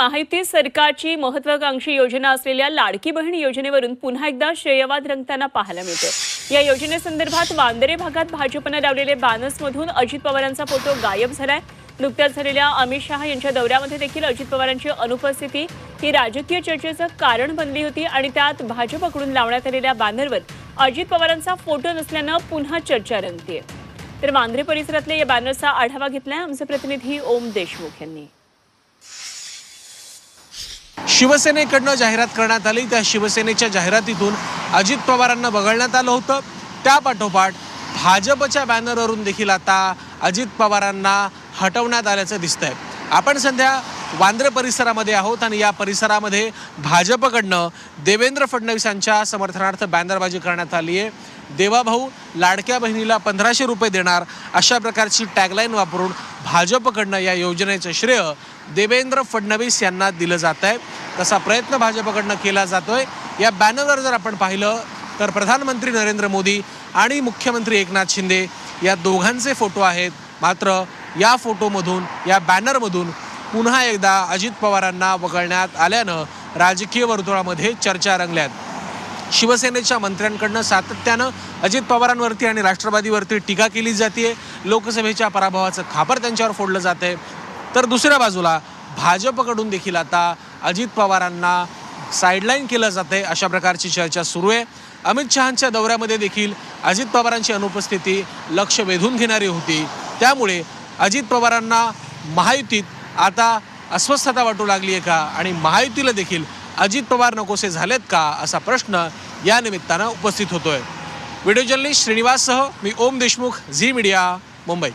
महायुती सरकारची महत्त्वाकांक्षी योजना असलेल्या लाडकी बहीण योजनेवरून पुन्हा एकदा श्रेयवाद रंगताना पाहायला मिळते। या योजनेसंदर्भात वांद्रे भागात भाजपने लावलेले बॅनर्समधून अजित पवारांचा फोटो गायब झालाय। नुकत्याच झालेल्या अमित शहा यांच्या दौऱ्यामध्ये देखील अजित पवारांची अनुपस्थिती ही राजकीय चर्चेचं कारण बनली होती आणि त्यात भाजपकडून लावण्यात आलेल्या बॅनरवर अजित पवारांचा फोटो नसल्यानं पुन्हा चर्चा रंगतेय। तर वांद्रे परिसरातल्या या बॅनरचा आढावा घेतलाय आमचे प्रतिनिधी ओम देशमुख यांनी। शिवसेनेकडनं जाहिरात करण्यात आली, त्या शिवसेनेच्या जाहिरातीतून अजित पवारांना वगळण्यात आलं होतं। त्या पाठोपाठ भाजपच्या बॅनरवरून देखील आता अजित पवारांना हटवण्यात आल्याचं दिसतंय। आपण सध्या वांद्रे परिसरामध्ये आहोत आणि या परिसरामध्ये भाजपकडनं देवेंद्र फडणवीसांच्या समर्थनार्थ बॅनरबाजी करण्यात आली आहे। देवाभाऊ लाडक्या बहिणीला 1500 रुपये देणार अशा प्रकारची टॅगलाईन वापरून भाजपकडनं या योजनेचं श्रेय देवेंद्र फडणवीस यांना दिलं जात आहे। तसा प्रयत्न भाजपकडनं केला जातोय। या बॅनरवर जर आपण पाहिलं तर प्रधानमंत्री नरेंद्र मोदी आणि मुख्यमंत्री एकनाथ शिंदे या दोघांचे फोटो आहेत। मात्र या फोटोमधून, या बॅनरमधून पुन्हा एकदा अजित पवारांना वगळण्यात आल्यानं राजकीय वर्तुळामध्ये चर्चा रंगल्यात। शिवसेनेच्या मंत्र्यांकडनं सातत्यानं अजित पवारांवरती आणि राष्ट्रवादीवरती टीका केली जाते। लोकसभेच्या पराभवाचं खापर त्यांच्यावर फोडलं जाते। तर दुसऱ्या बाजूला भाजपकडून देखील आता अजित पवारांना साईडलाईन केलं जाते अशा प्रकारची चर्चा सुरू आहे। अमित शहांच्या दौऱ्यामध्ये देखील अजित पवारांची अनुपस्थिती लक्ष वेधून घेणारी होती। त्यामुळे अजित पवारांना महायुतीत आता अस्वस्थता वाटू लागली आहे का आणि महायुतीला देखील अजित पवार नकोसे झालेत का असा प्रश्न या निमित्तानं उपस्थित होतोय। व्हिडिओ जर्नलिस्ट श्रीनिवाससह मी ओम देशमुख, झी मीडिया, मुंबई।